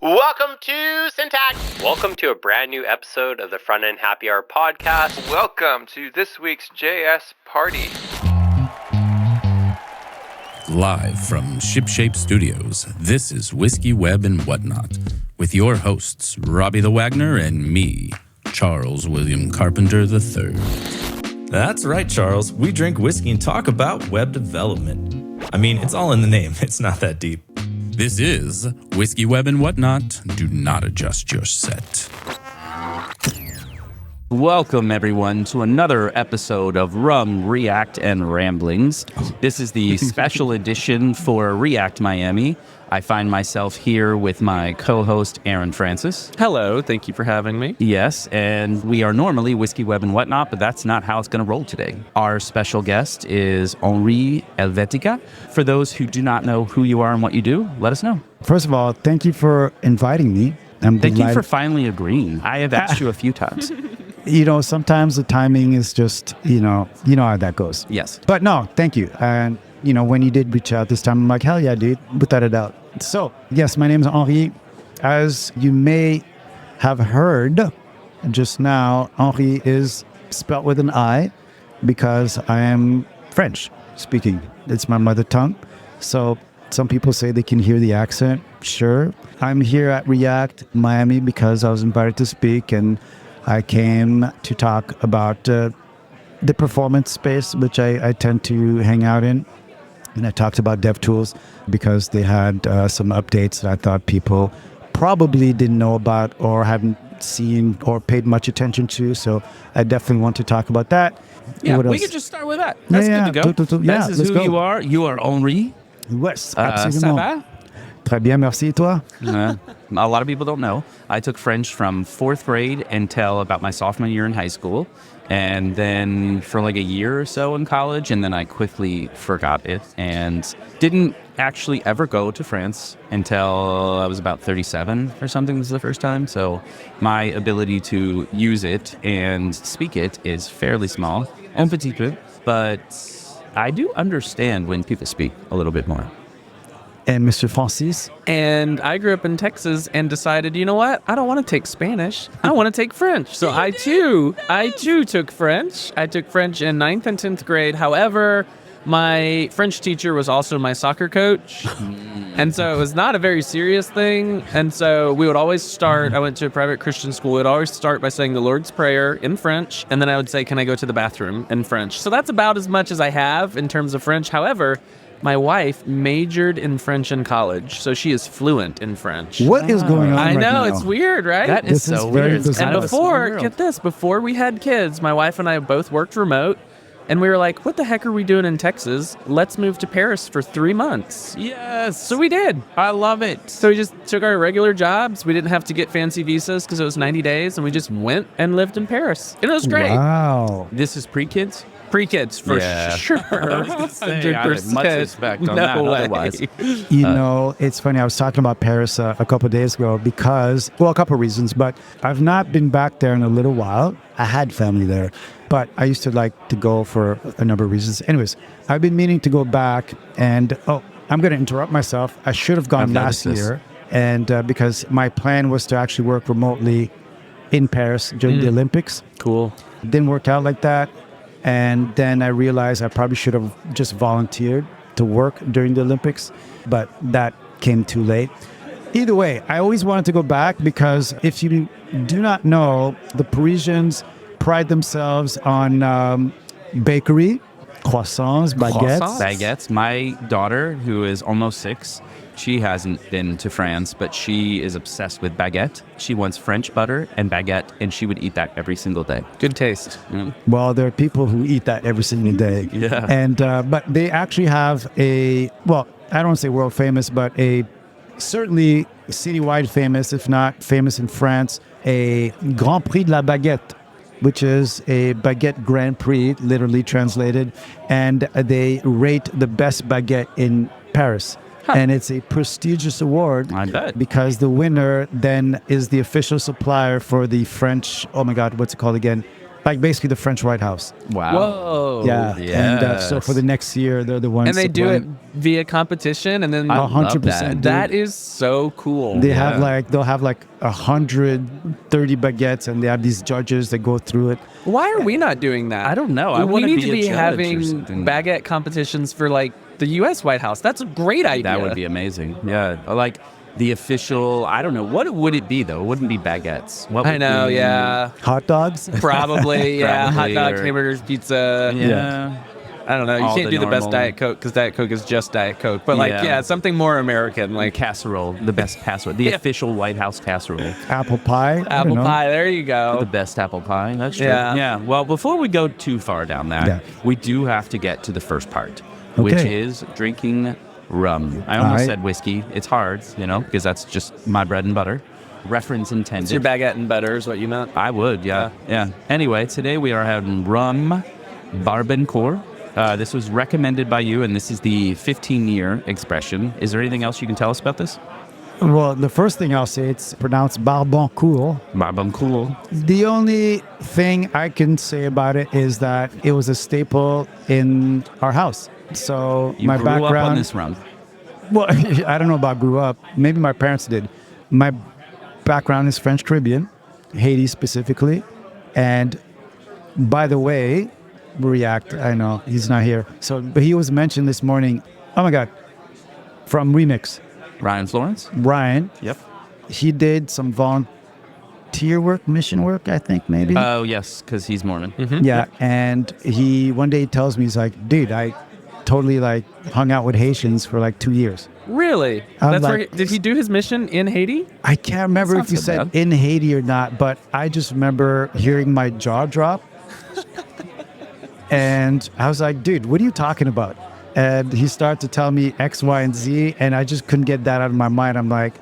Welcome to Syntax. Welcome to a brand new episode of the Front End Happy Hour podcast. Welcome to this week's JS Party. Live from Shipshape Studios, this is Whiskey, Web, and Whatnot, with your hosts, Robbie the Wagner and me, Charles William Carpenter III. That's right, Charles. We drink whiskey and talk about web development. I mean, it's all in the name. It's not that deep. This is Whiskey, Web, and Whatnot. Do not adjust your set. Welcome, everyone, to another episode of Rum, React, and Ramblings. This is the special edition for React Miami. I find myself here with my co-host, Aaron Francis. Hello, thank you for having me. Yes, and we are normally Whiskey, Web, and Whatnot, but that's not how it's going to roll today. Our special guest is Henri Helvetica. For those who do not know who you are and what you do, let us know. First of all, thank you for inviting me. Thank you for finally agreeing. I have asked you a few times. You know, sometimes the timing is just, you know how that goes. Yes. But no, thank you. And, you know, when you did reach out this time, I'm like, hell yeah, dude, without a doubt. So, yes, my name is Henri. As you may have heard just now, Henri is spelled with an I because I am French speaking. It's my mother tongue. So some people say they can hear the accent. Sure. I'm here at React Miami because I was invited to speak, and I came to talk about the performance space, which I tend to hang out in. And I talked about DevTools because they had some updates that I thought people probably didn't know about or haven't seen or paid much attention to. So I definitely want to talk about that. Yeah, what we else? could just start with that. That's good to go. This is who you are. You are Henri. Yes, Ça absolument. va? Très bien, merci, toi? A lot of people don't know. I took French from 4th grade until about my sophomore year in high school, and then for like a year or so in college, and then I quickly forgot it and didn't actually ever go to France until I was about 37 or something. This is the first time. So my ability to use it and speak it is fairly small, un petit peu, but I do understand when people speak a little bit more. And Mr. Francis? And I grew up in Texas and decided, you know what? I don't want to take Spanish. I want to take French. So I too took French. I took French in 9th and 10th grade. However, my French teacher was also my soccer coach. And so it was not a very serious thing. And so we would always start, I went to a private Christian school. We'd always start by saying the Lord's Prayer in French. And then I would say, can I go to the bathroom in French? So that's about as much as I have in terms of French. However, my wife majored in French in college, so she is fluent in French. What is going on I right know, now? it's weird, right? That is so weird. And before we had kids, my wife and I both worked remote, and we were like, what the heck are we doing in Texas? Let's move to Paris for 3 months. Yes. So we did. I love it. So we just took our regular jobs. We didn't have to get fancy visas because it was 90 days, and we just went and lived in Paris. And it was great. Wow. This is pre-kids? Pre-kids, for sure. I have much respect on that No way. otherwise. You know, it's funny. I was talking about Paris a couple of days ago because, well, a couple of reasons, but I've not been back there in a little while. I had family there, but I used to like to go for a number of reasons. Anyways, I've been meaning to go back, and I'm going to interrupt myself. I should have gone last year, and because my plan was to actually work remotely in Paris during the Olympics. Cool. Didn't work out like that. And then I realized I probably should have just volunteered to work during the Olympics, but that came too late. Either way, I always wanted to go back because if you do not know, the Parisians pride themselves on bakery, croissants, baguettes. Baguettes. My daughter, who is almost 6, she hasn't been to France, but she is obsessed with baguette. She wants French butter and baguette, and she would eat that every single day. Good taste. Well, there are people who eat that every single day. Yeah. And but they actually have I don't want to say world famous, but a certainly citywide famous, if not famous in France, a Grand Prix de la Baguette, which is a baguette Grand Prix, literally translated, and they rate the best baguette in Paris. And it's a prestigious award. I bet. Because the winner then is the official supplier for the French, oh my God, what's it called again? like basically the French White House. Wow. Whoa. Yeah. And so for the next year, they're the ones. And they do it supplying- via competition, and then 100%. dude. that is so cool. They'll have like 130 baguettes, and they have these judges that go through it. Why are we not doing that? I don't know. I we wanna need be to a be judge or having something. baguette competitions for like the U.S. White House. That's a great idea. That would be amazing. Yeah. Like the official, I don't know. What would it be, though? It wouldn't be baguettes. What I would know. be- Yeah. Hot dogs? Probably. Yeah. Hot Probably, dogs, or- hamburgers, pizza. Yeah. I don't know. You All can't the do the best normal- Diet Coke because Diet Coke is just Diet Coke. But like, Yeah. yeah, something more American, Like like casserole, the best casserole, the official White House casserole. Apple pie? I don't apple know. pie. There you The go. best apple pie. That's true. Yeah. Yeah. Well, before we go too far down that, Yeah. we do have to get to the first part, which Okay. is drinking rum. I almost Alright. said whiskey. It's hard, because that's just my bread and butter. Reference intended. It's your baguette and butter is what you meant. I would, yeah. Anyway, today we are having Rhum Barbancourt. This was recommended by you, and this is the 15-year expression. Is there anything else you can tell us about this? Well, the first thing I'll say, it's pronounced Barbancourt. Barbancourt. The only thing I can say about it is that it was a staple in our house. So You my grew background. up on this rum. Well, I don't know about grew up. Maybe my parents did. My background is French Caribbean, Haiti specifically. And by the way, React, I know he's not here. So, but he was mentioned this morning. Oh my God, from Remix, Ryan Florence? Ryan. Yep. He did some volunteer work, mission work, I think maybe. Oh, yes, because he's Mormon. Yeah, and he one day he tells me, he's like, dude, I totally like hung out with Haitians for like 2 years. Really? I'm That's where like- did he do his mission in Haiti? I can't remember That's if you not so said bad. in Haiti or not, but I just remember hearing my jaw drop. And I was like, dude, what are you talking about? And he started to tell me X, Y, and Z, and I just couldn't get that out of my mind. I'm like,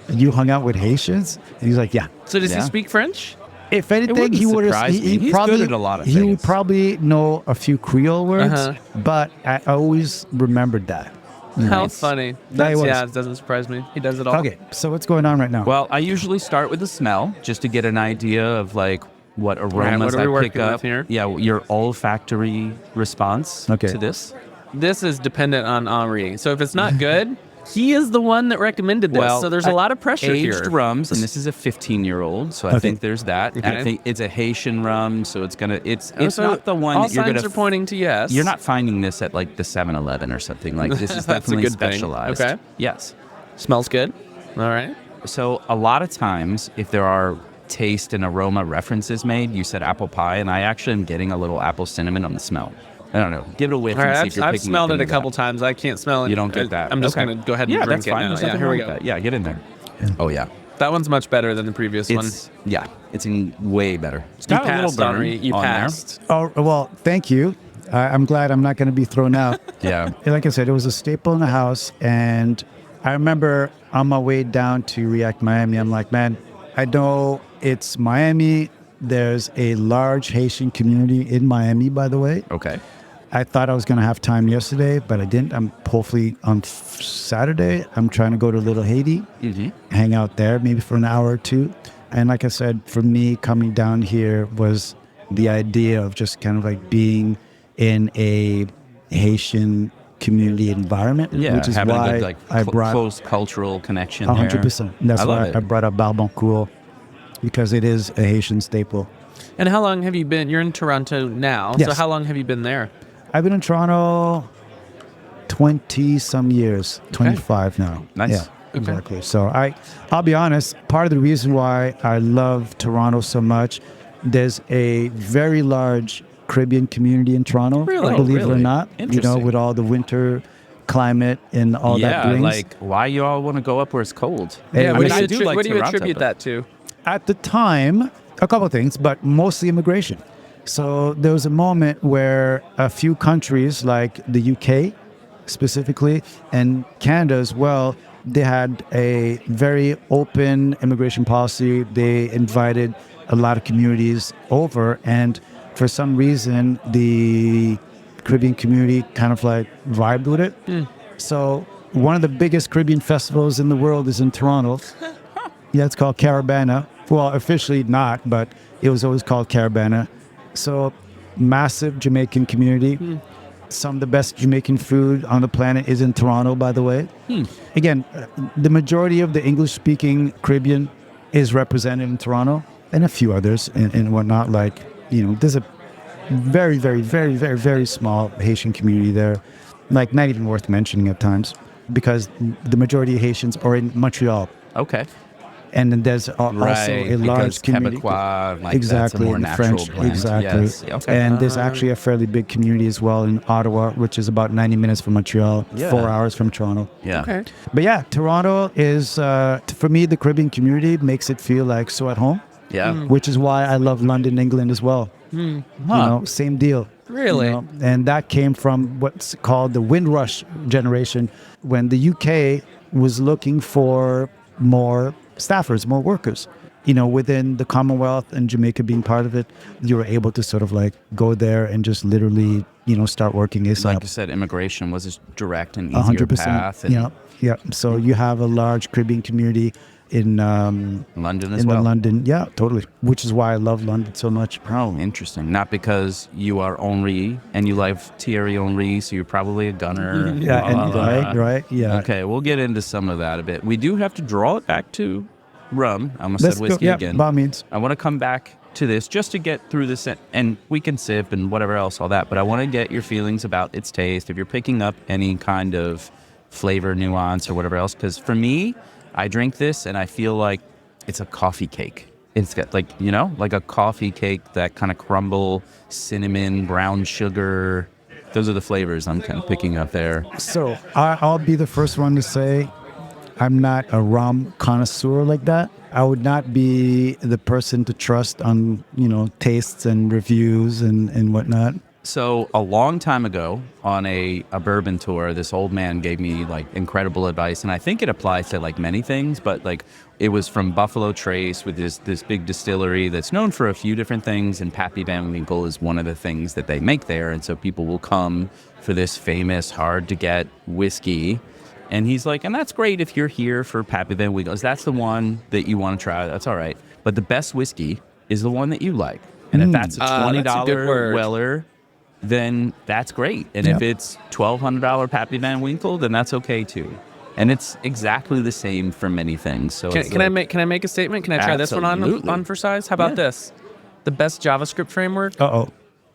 you hung out with Haitians? And he's like, yeah. So does he Yeah. speak French? If anything, wouldn't he would surprise me. He's probably good at a lot of he would things. probably know a few Creole words, Uh-huh. but I always remembered that. How Nice. funny. Yeah, he was. Yeah, it doesn't surprise me. He does it all. Okay, so what's going on right now? Well, I usually start with the smell just to get an idea of like what aromas Right, what are we I pick working up. with here? Yeah, your olfactory response Okay. to this. This is dependent on Henri. So if it's not good, he is the one that recommended this. So there's a lot of pressure aged here. rums, and this is a 15-year-old, so I Okay. think there's that. Okay. I think it's a Haitian rum, so it's it's So not the one all that you're signs gonna. are pointing to yes. You're not finding this at like the 7-Eleven or something. Like this is That's a definitely good thing. specialized. Okay. Yes. Smells good. All right. So a lot of times, if there are taste and aroma references made, you said apple pie, and I actually am getting a little apple cinnamon on the smell. I don't know. Give it a whiff All and right. see if you're I've picking smelled up it a any of couple that. times. I can't smell it. You don't get that. I'm just Okay. going to go ahead and Yeah, drink that's it fine. now. There's Yeah, nothing here we wrong go. with that. Yeah, get in there. Oh yeah. That one's much better than the previous one. It's in way better. It's You got a little passed, burn Henri. You on there. passed. Oh, well, thank you. I'm glad I'm not going to be thrown out. Yeah. Like I said, it was a staple in the house. And I remember on my way down to React Miami, I'm like, man, I know it's Miami. There's a large Haitian community in Miami, by the way. Okay. I thought I was going to have time yesterday, but I didn't. I'm hopefully on Saturday, I'm trying to go to Little Haiti, hang out there maybe for an hour or two. And like I said, for me, coming down here was the idea of just kind of like being in a Haitian community environment, Yeah, which is having why a good, like, I brought close cultural connection there. 100%. That's I love why it. I brought up Barbancourt, because it is a Haitian staple. And how long have you been? You're in Toronto now. So Yes. how long have you been there? I've been in Toronto 20 some years, 25 now. Nice. Yeah, exactly. So I'll be honest, part of the reason why I love Toronto so much, there's a very large Caribbean community in Toronto, Really? believe it or Really? not. Interesting. With all the winter climate and all that Yeah, brings. like why you all want to go up where it's cold? Hey, Yeah, I what mean, do you, like what do you Toronto, attribute but- that to? At the time, a couple of things, but mostly immigration. So there was a moment where a few countries, like the UK specifically, and Canada as well, they had a very open immigration policy. They invited a lot of communities over, and for some reason, the Caribbean community kind of like vibed with it. So one of the biggest Caribbean festivals in the world is in Toronto. Yeah, it's called Caravana. Well, officially not, but it was always called Caravana. So massive Jamaican community. Some of the best Jamaican food on the planet is in Toronto, by the way. Again, the majority of the English-speaking Caribbean is represented in Toronto, and a few others and whatnot. Like, there's a very, very, very, very, very small Haitian community there. Like, not even worth mentioning at times, because the majority of Haitians are in Montreal. Okay. And then there's also a large community. Quebecois, like Exactly, that's a more in natural French. blend. Exactly. Yes. Okay. And there's actually a fairly big community as well in Ottawa, which is about 90 minutes from Montreal, 4 hours from Toronto. Yeah. Okay. But yeah, Toronto is, for me, the Caribbean community makes it feel like so at home, Yeah. which is why I love London, England as well. Same deal. Really? And that came from what's called the Windrush generation, when the UK was looking for more staffers, more workers. Within the Commonwealth and Jamaica being part of it, you were able to sort of like go there and just literally, start working ASAP. Like you said, immigration was a direct and easier 100%. path. And Yeah. So you have a large Caribbean community in London as in well. London. Yeah, totally. Which is why I love London so much. Oh, interesting. Not because you are Henri and you love Thierry Henry, so you're probably a gunner. Yeah, and right. Yeah. Okay, we'll get into some of that a bit. We do have to draw it back to rum. I almost Let's said whiskey go. Yeah, again. by all means. I want to come back to this just to get through this, and we can sip and whatever else, all that. But I want to get your feelings about its taste, if you're picking up any kind of flavor nuance or whatever else. Because for me, I drink this and I feel like it's a coffee cake. It's got like a coffee cake, that kind of crumble, cinnamon, brown sugar. Those are the flavors I'm kind of picking up there. So I'll be the first one to say I'm not a rum connoisseur like that. I would not be the person to trust on, tastes and reviews and whatnot. So a long time ago on a bourbon tour, this old man gave me like incredible advice. And I think it applies to like many things, but like it was from Buffalo Trace with this big distillery that's known for a few different things. And Pappy Van Winkle is one of the things that they make there. And so people will come for this famous, hard to get whiskey. And he's like, and that's great if you're here for Pappy Van Winkle. That's the one that you want to try. That's all right. But the best whiskey is the one that you like. And if that's a $20 that's a good word. Weller, then that's great. And if it's $1,200 Pappy Van Winkle, then that's okay too. And it's exactly the same for many things. So Can I make a statement? Can I try this one Absolutely. on for size? How about this? The best JavaScript framework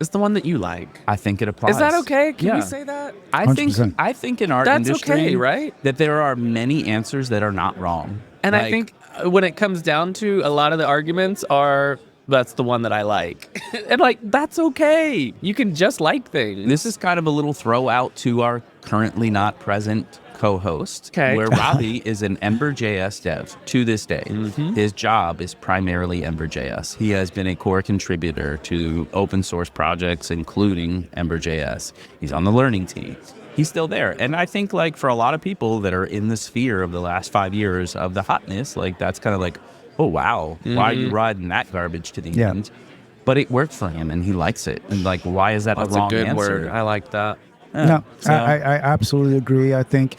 is the one that you like. I think it applies. Is that okay? Can Yeah. we say that? I 100%. think in our That's industry, okay, right? that there are many answers that are not wrong. And I Like, think when it comes down to a lot of the arguments are, that's the one that I like. And like, that's okay. You can just like things. this is kind of a little throw out to our currently not present co-host, Okay. where Robbie is an Ember.js dev to this day. His job is primarily Ember.js. He has been a core contributor to open source projects, including Ember.js. He's on the learning team. He's still there. And I think like for a lot of people that are in the sphere of the last 5 years of the hotness, like that's kind of like, oh, wow, why are you riding that garbage to the Yeah. end? But it worked for him and he likes it. And like, why is that That's the wrong a good answer? word. I like that. No, So- I absolutely agree. I think,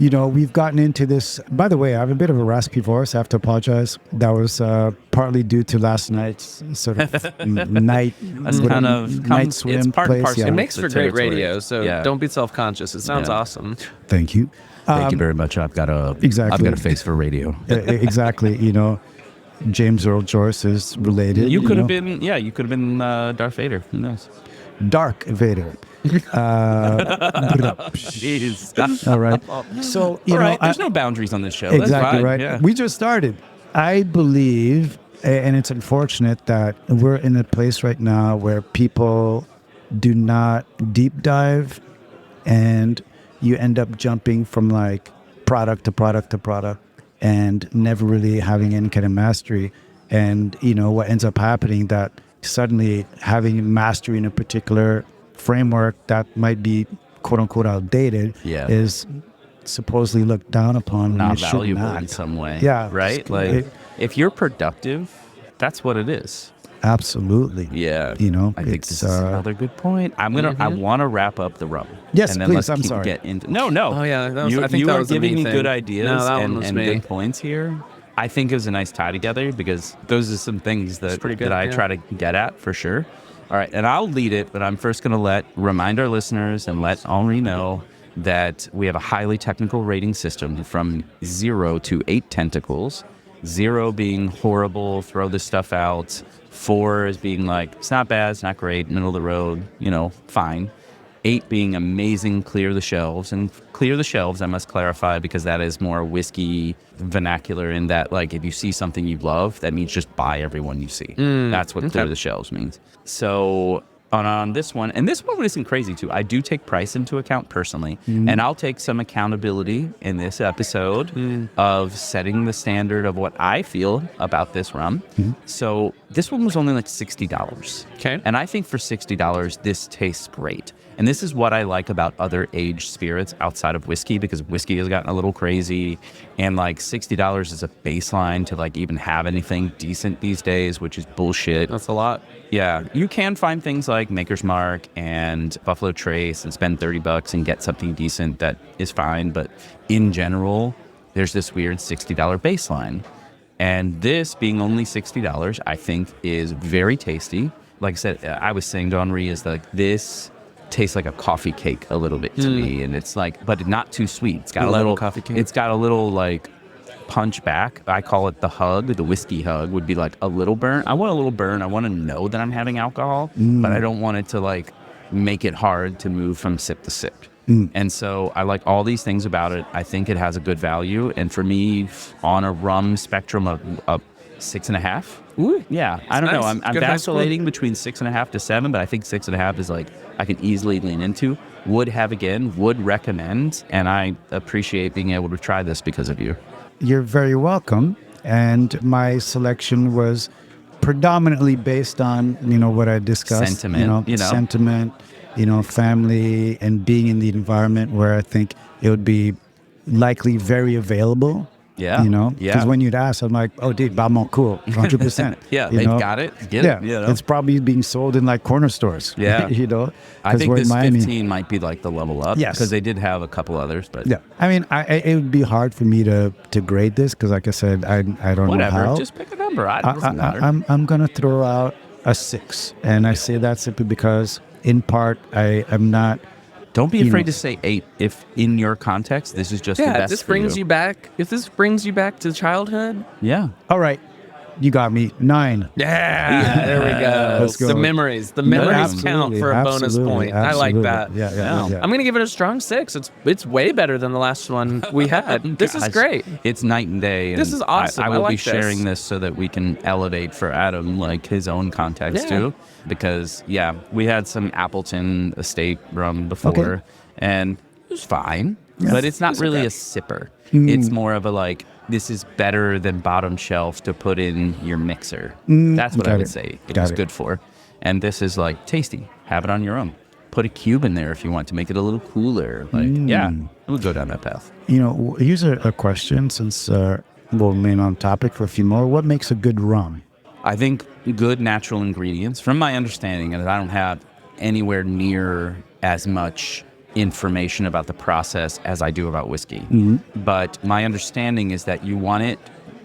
we've gotten into this. By the way, I have a bit of a raspy voice. I have to apologize. That was partly due to last night's sort of night. That's kind of night swim it's part and place. parcel. It makes the for great territory. radio, so Yeah. don't be self-conscious. It sounds Yeah. awesome. Thank you. Thank you very much. I've got a Exactly. face for radio. Exactly. James Earl Joyce is related. You could have know. been, you could have been Darth Vader. Who knows? Dark Vader. Jeez. All right. So, All right. There's no boundaries on this show. That's exactly fine. right. Yeah. We just started. I believe, and it's unfortunate that we're in a place right now where people do not deep dive, and you end up jumping from like product to product to product and never really having any kind of mastery. And what ends up happening, that suddenly having mastery in a particular framework that might be quote unquote outdated is supposedly looked down upon. Not and it should valuable not. in some way. Yeah. Right? Like, if you're productive, that's what it is. Absolutely. Yeah. I think it's, this is another good point. I want to wrap up the rum. Yes, and then please. let's I'm sorry. Get into, no. Oh, yeah, that was- you I think you that are was the giving main me thing. good ideas No, that one and, was and me. good points here. I think it was a nice tie together because those are some things that, pretty good, that I yeah. try to get at for sure. All right, and I'll lead it, but I'm first going to remind our listeners and let Henri know that we have a highly technical rating system from 0 to 8 tentacles. 0 being horrible, throw this stuff out. 4 is being like, it's not bad, it's not great, middle of the road, fine. 8 being amazing, clear the shelves. And clear the shelves, I must clarify, because that is more whiskey vernacular in that, like, if you see something you love, that means just buy every one you see. That's what clear the shelves means. So on this one, and this one isn't crazy too, I do take price into account personally, and I'll take some accountability in this episode of setting the standard of what I feel about this rum. So this one was only like $60. Okay. And I think for $60, this tastes great. And this is what I like about other aged spirits outside of whiskey, because whiskey has gotten a little crazy, and like $60 is a baseline to like even have anything decent these days, which is bullshit. That's a lot. Yeah, you can find things like Maker's Mark and Buffalo Trace and spend $30 and get something decent that is fine. But in general, there's this weird $60 baseline. And this being only $60, I think is very tasty. Like I said, I was saying to Henri is like, this tastes like a coffee cake a little bit to me. And it's like, but not too sweet. It's got a little coffee cake. It's got a little like punch back. I call it the hug. The whiskey hug would be like a little burn. I want a little burn. I want to know that I'm having alcohol, but I don't want it to like make it hard to move from sip to sip. And so I like all these things about it. I think it has a good value. And for me, on a rum spectrum of 6.5. Ooh. Yeah, I don't know. I'm Good high score. vacillating between 6.5 to 7, but I think 6.5 is like I can easily lean into. Would have again, would recommend, and I appreciate being able to try this because of you. You're very welcome. And my selection was predominantly based on, what I discussed. Sentiment, Sentiment, family, and being in the environment where I think it would be likely very available. Yeah. Because when you'd ask, I'm like, oh, dude, Barbancourt, 100%. Yeah, they've got it. Get it. It's probably being sold in like corner stores. Yeah. I think we're in this Miami. 15 might be like the level up. Yes. Because they did have a couple others, but Yeah. I mean, it would be hard for me to grade this because, like I said, I don't whatever. know how. Just pick a number. It doesn't matter. I'm going to throw out a 6. And I say that simply because, in part, I'm not... Don't be afraid to say 8 if in your context this is just the Yeah, best if this for brings you. you back, to childhood. Yeah. All right. You got me. 9. Yeah, there we go. Let's go. The memories count Absolutely, for a bonus absolutely, point. I like absolutely. that. Yeah. I'm gonna give it a strong 6. It's way better than the last one we had. This is Gosh, great. It's night and day. This and is awesome. I I will be like this. sharing this so that we can elevate for Adam like his own context too. Because we had some Appleton Estate rum before, and it was fine, but it's not really a sipper. It's more of a like, this is better than bottom shelf to put in your mixer. That's what I would say it was good for. And this is like tasty. Have it on your own. Put a cube in there if you want to make it a little cooler. Like, we'll go down that path. Here's a question since we'll remain on topic for a few more. What makes a good rum? I think good natural ingredients, from my understanding, and I don't have anywhere near as much information about the process as I do about whiskey. But my understanding is that you want it,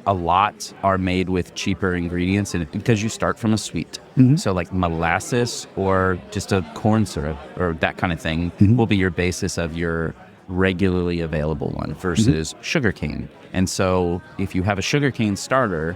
a lot are made with cheaper ingredients in it because you start from a sweet. So like molasses or just a corn syrup or that kind of thing will be your basis of your regularly available one versus sugarcane. And so if you have a sugarcane starter,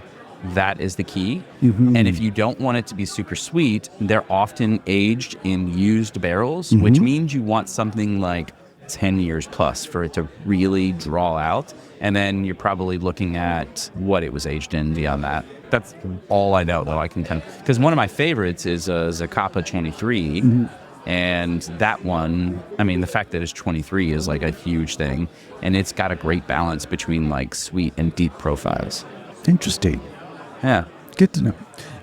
that is the key. And if you don't want it to be super sweet, they're often aged in used barrels, which means you want something like 10 years plus for it to really draw out. And then you're probably looking at what it was aged in beyond that. That's all I know, though. I can kind of, because one of my favorites is Zacapa 23. And that one, I mean, the fact that it's 23 is like a huge thing. And it's got a great balance between like sweet and deep profiles. Interesting. Yeah. Good to know.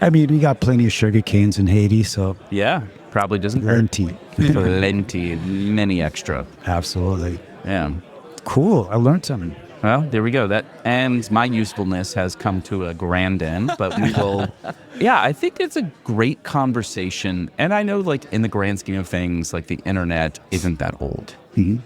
I mean, we got plenty of sugar canes in Haiti, so Yeah. Probably doesn't hurt. Plenty. Many extra. Absolutely. Yeah. Cool. I learned something. Well, there we go. That and my usefulness has come to a grand end, but we will. Yeah, I think it's a great conversation, and I know, like in the grand scheme of things, like the internet isn't that old,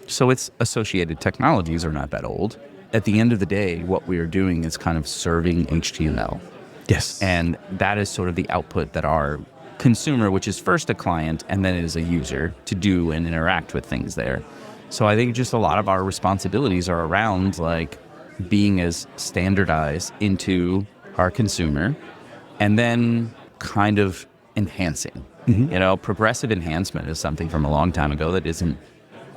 so its associated technologies are not that old. At the end of the day, what we are doing is kind of serving HTML. Yes. And that is sort of the output that our consumer, which is first a client and then is a user to do and interact with things there. So I think just a lot of our responsibilities are around like being as standardized into our consumer and then kind of enhancing. You know, progressive enhancement is something from a long time ago that isn't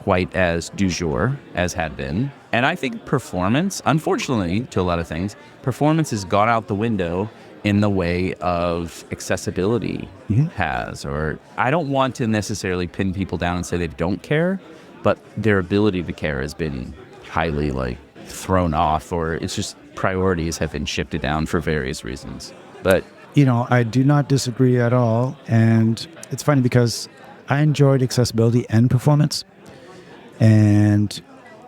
quite as du jour as had been. And I think performance, unfortunately, to a lot of things, performance has gone out the window in the way of accessibility has. Or I don't want to necessarily pin people down and say they don't care, but their ability to care has been highly like thrown off, or it's just priorities have been shifted down for various reasons. But You know, I do not disagree at all. And it's funny because I enjoyed accessibility and performance. And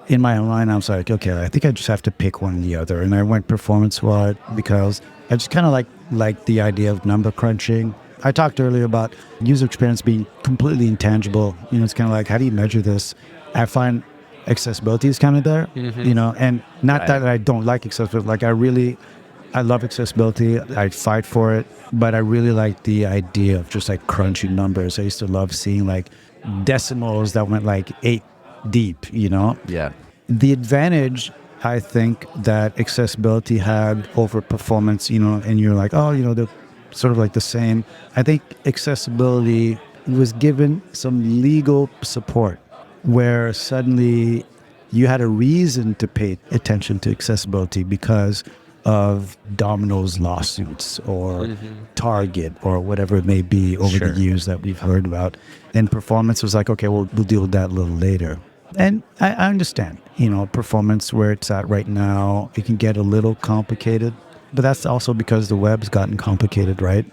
in my own mind, I was like, okay, I think I just have to pick one or the other. And I went performance-wide because I just kind of like the idea of number crunching. I talked earlier about user experience being completely intangible. You know, it's kind of like, how do you measure this? I find accessibility is kind of there, you know, and not that I don't like accessibility. Like I love accessibility. I fight for it, but I really like the idea of just like crunching numbers. I used to love seeing like decimals that went like 8 deep, you know? yeah, The advantage I think that accessibility had over performance, you know, and you're like, oh, you know, they're sort of like the same. I think accessibility was given some legal support where suddenly you had a reason to pay attention to accessibility because of Domino's lawsuits or Target or whatever it may be over the years that we've heard about. And performance was like, okay, we'll deal with that a little later. And I understand, you know, performance where it's at right now, it can get a little complicated, but that's also because the web's gotten complicated, right?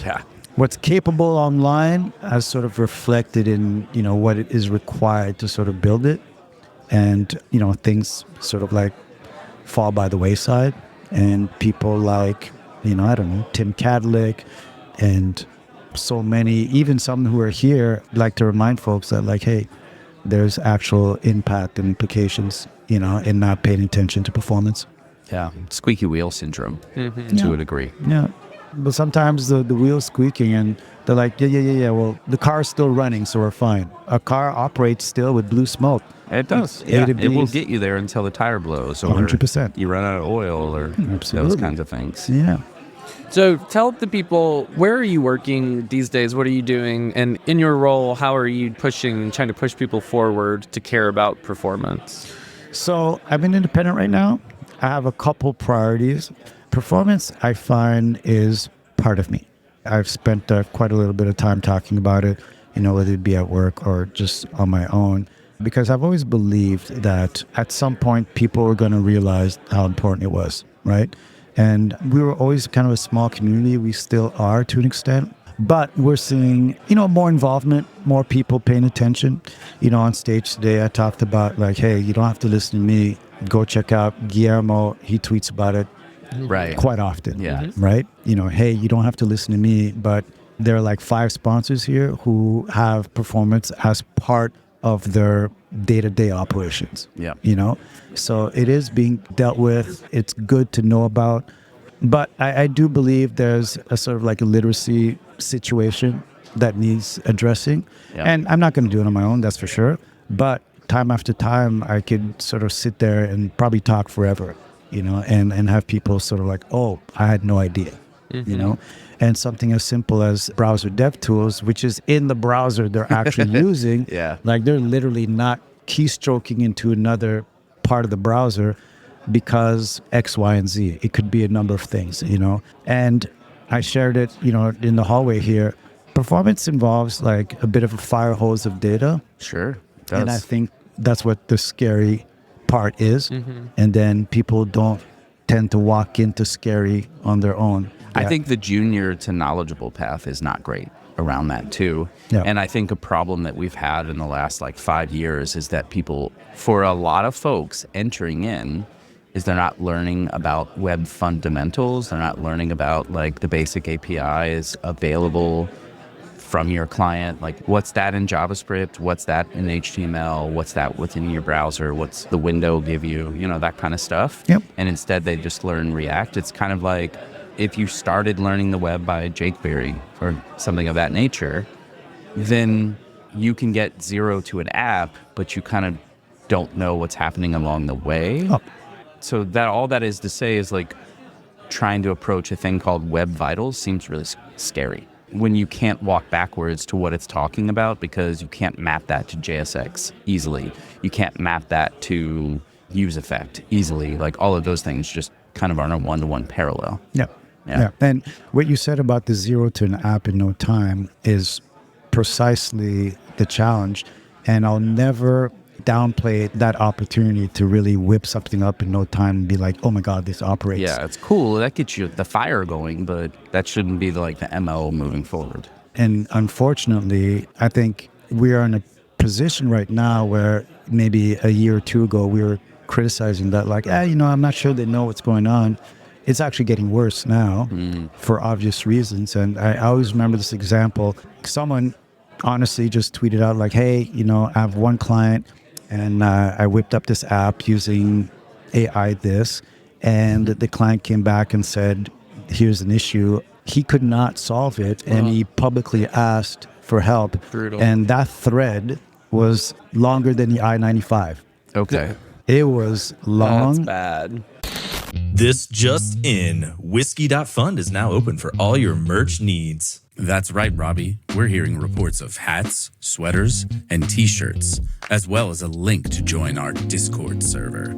yeah, What's capable online has sort of reflected in, you know, what it is required to sort of build it. And, you know, things sort of like fall by the wayside. And people like, you know, I don't know, Tim Cadlick and so many, even some who are here, like to remind folks that like, hey, there's actual impact and implications, you know, in not paying attention to performance. yeah, squeaky wheel syndrome to a degree. Yeah. But sometimes the wheel's squeaking and they're like, yeah. Well, the car's still running, so we're fine. A car operates still with blue smoke. It does. A Yeah, to it will Bs. get you there until the tire blows, or 100%. you run out of oil, or those Absolutely. kinds of things. Yeah. So tell the people, where are you working these days? What are you doing? And in your role, how are you trying to push people forward to care about performance? So I'm an independent right now. I have a couple priorities. Performance, I find, is part of me. I've spent quite a little bit of time talking about it, you know, whether it be at work or just on my own, because I've always believed that at some point people were going to realize how important it was, right? And we were always kind of a small community. We still are to an extent. But we're seeing, you know, more involvement, more people paying attention. You know, on stage today, I talked about like, hey, you don't have to listen to me. Go check out Guillermo. He tweets about it Right. quite often. Yeah. Right? You know, hey, you don't have to listen to me, but there are like 5 sponsors here who have performance as part of their day-to-day operations. Yeah. You know? So it is being dealt with. It's good to know about. But I do believe there's a sort of like a literacy situation that needs addressing. Yeah. And I'm not going to do it on my own, that's for sure. But time after time, I could sort of sit there and probably talk forever, you know, and have people sort of like, oh, I had no idea, you know. And something as simple as browser dev tools, which is in the browser they're actually using. Yeah. Like they're literally not keystroking into another part of the browser because X, Y, and Z. It could be a number of things, you know. And I shared it, you know, in the hallway here. Performance involves like a bit of a fire hose of data. Sure. It does. And I think that's what the scary part is. And then people don't tend to walk into scary on their own. I think the junior to knowledgeable path is not great around that too. Yeah. And I think a problem that we've had in the last like 5 years is that people, for a lot of folks entering in, is they're not learning about web fundamentals. They're not learning about like the basic APIs available from your client. Like what's that in JavaScript? What's that in HTML? What's that within your browser? What's the window give you? You know, that kind of stuff. Yep. And instead they just learn React. It's kind of like if you started learning the web by jQuery or something of that nature, then you can get 0 to an app, but you kind of don't know what's happening along the way. Oh. So that all that is to say is like trying to approach a thing called Web Vitals seems really scary when you can't walk backwards to what it's talking about because you can't map that to JSX easily. You can't map that to use effect easily. Like all of those things just kind of are in a one-to-one parallel. Yeah. And what you said about the 0 to an app in no time is precisely the challenge. And I'll never downplay that opportunity to really whip something up in no time and be like, oh my God, this operates. Yeah, it's cool. That gets you the fire going, but that shouldn't be the MO moving forward. And unfortunately, I think we are in a position right now where maybe a year or two ago, we were criticizing that I'm not sure they know what's going on. It's actually getting worse now for obvious reasons. And I always remember this example. Someone honestly just tweeted out hey, I have one client and I whipped up this app using AI and the client came back and said, here's an issue. He could not solve it. And he publicly asked for help. Brutal. And that thread was longer than the I-95. Okay. It was long. That's bad. This just in, Whiskey.fund is now open for all your merch needs. That's right, Robbie. We're hearing reports of hats, sweaters, and t-shirts, as well as a link to join our Discord server.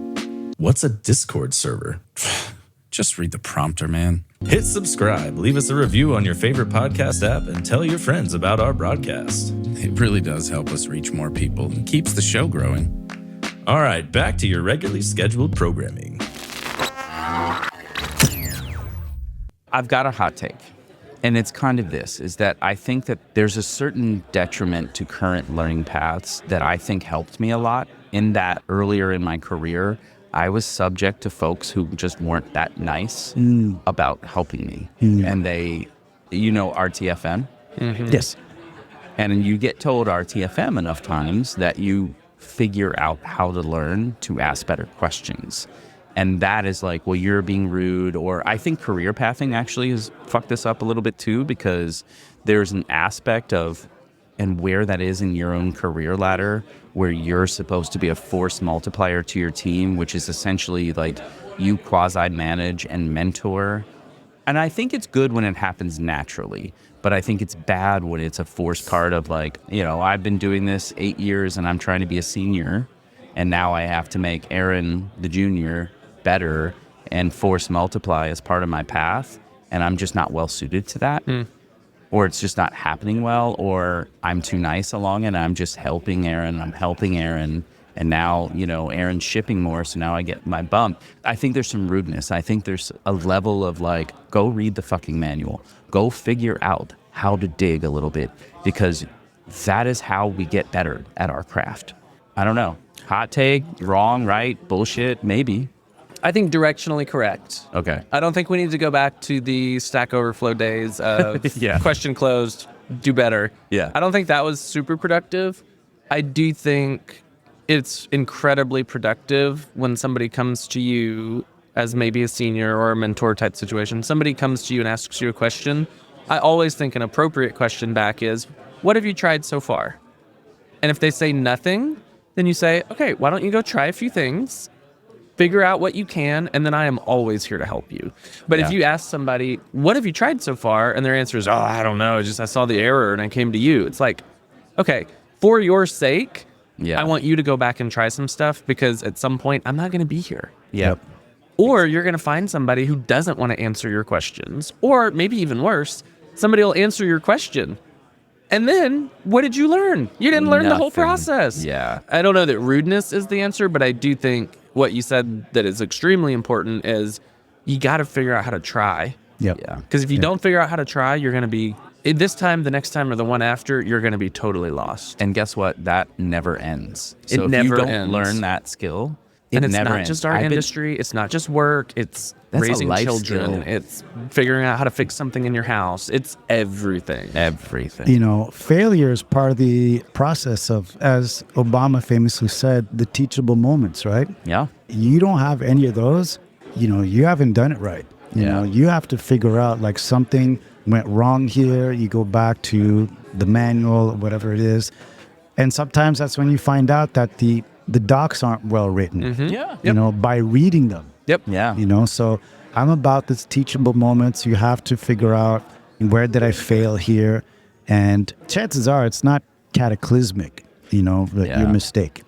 What's a Discord server? Just read the prompter, man. Hit subscribe, leave us a review on your favorite podcast app, and tell your friends about our broadcast. It really does help us reach more people and keeps the show growing. All right, back to your regularly scheduled programming. I've got a hot take. And it's kind of this, is that I think that there's a certain detriment to current learning paths that I think helped me a lot in that earlier in my career, I was subject to folks who just weren't that nice about helping me. And they, RTFM? Yes. And you get told RTFM enough times that you figure out how to learn to ask better questions. And that is you're being rude. Or I think career pathing actually has fucked this up a little bit too, because there's an aspect of, and where that is in your own career ladder, where you're supposed to be a force multiplier to your team, which is essentially you quasi-manage and mentor. And I think it's good when it happens naturally, but I think it's bad when it's a forced part of I've been doing this 8 years and I'm trying to be a senior, and now I have to make Aaron, the junior, better and force multiply as part of my path, and I'm just not well suited to that. Or it's just not happening well, or I'm too nice along and I'm just helping Aaron, and now Aaron's shipping more, so now I get my bump. I think there's some rudeness. I think there's a level of go read the fucking manual, go figure out how to dig a little bit, because that is how we get better at our craft. I don't know, hot take, wrong, right, bullshit, maybe. I think directionally correct. Okay. I don't think we need to go back to the Stack Overflow days of question closed, do better. Yeah. I don't think that was super productive. I do think it's incredibly productive when somebody comes to you as maybe a senior or a mentor type situation. Somebody comes to you and asks you a question. I always think an appropriate question back is, what have you tried so far? And if they say nothing, then you say, okay, why don't you go try a few things? Figure out what you can, and then I am always here to help you. But if you ask somebody, what have you tried so far? And their answer is, I don't know. I saw the error and I came to you. It's okay, for your sake, I want you to go back and try some stuff, because at some point I'm not going to be here. Yep. Or you're going to find somebody who doesn't want to answer your questions. Or maybe even worse, somebody will answer your question. And then what did you learn? You didn't learn the whole process. Yeah. I don't know that rudeness is the answer, but I do think what you said that is extremely important is you got to figure out how to try. Yep. Yeah. Because if you don't figure out how to try, you're going to be, this time, the next time, or the one after, you're going to be totally lost. And guess what? That never ends. It So if never you don't ends. learn that skill, And it's never not ends. just our industry. It's not just work. It's That's a raising life children. skill. It's figuring out how to fix something in your house. It's everything. Everything. Failure is part of the process of, as Obama famously said, the teachable moments, right? Yeah. You don't have any of those, you haven't done it right. You know, you have to figure out like something went wrong here. You go back to the manual or whatever it is. And sometimes that's when you find out that the docs aren't well written, you know, by reading them. Yeah. You know, so I'm about this teachable moments. You have to figure out where did I fail here? And chances are it's not cataclysmic, you know, your mistake.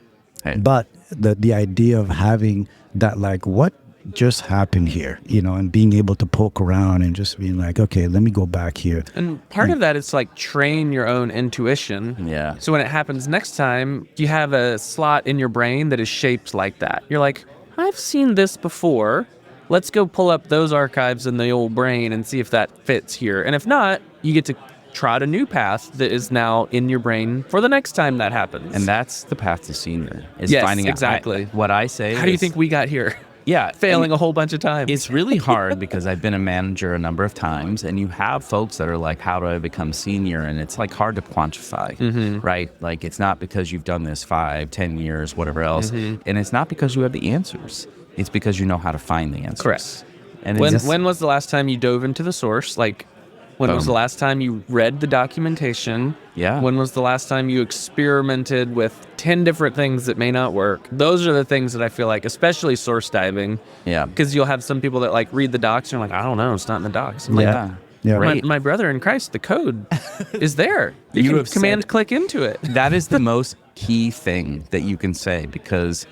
Hey. But the idea of having that, like, what just happened here, you know, and being able to poke around and just being like, okay, let me go back here. And part of that is like train your own intuition. Yeah. So when it happens next time, you have a slot in your brain that is shaped like that. You're like, I've seen this before. Let's go pull up those archives in the old brain and see if that fits here. And if not, you get to trot a new path that is now in your brain for the next time that happens. And that's the path to senior, is Yes, finding out. exactly. What I say How do you think we got here? Yeah. Failing a whole bunch of times. It's really hard because I've been a manager a number of times, and you have folks that are like, how do I become senior? And it's like hard to quantify, right? Like, it's not because you've done this 5, 10 years, whatever else. And it's not because you have the answers. It's because you know how to find the answers. Correct. And When was the last time you dove into the source? Like, when was Boom. the last time you read the documentation? Yeah. When was the last time you experimented with 10 different things that may not work? Those are the things that I feel like, especially source diving. Yeah. Because you'll have some people that like read the docs and are like, I don't know, it's not in the docs. I'm like, Yeah. Yeah. Right. my brother in Christ, the code is there. You can have command said- click into it. That is the most key thing that you can say, because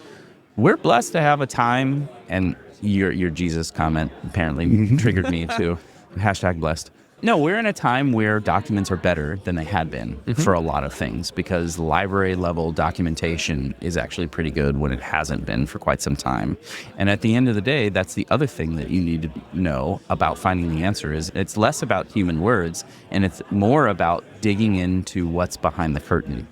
we're blessed to have a time, and your Jesus comment apparently triggered me too. Hashtag blessed. No, we're in a time where documents are better than they had been for a lot of things, because library level documentation is actually pretty good when it hasn't been for quite some time. And at the end of the day, that's the other thing that you need to know about finding the answer is it's less about human words and it's more about digging into what's behind the curtain.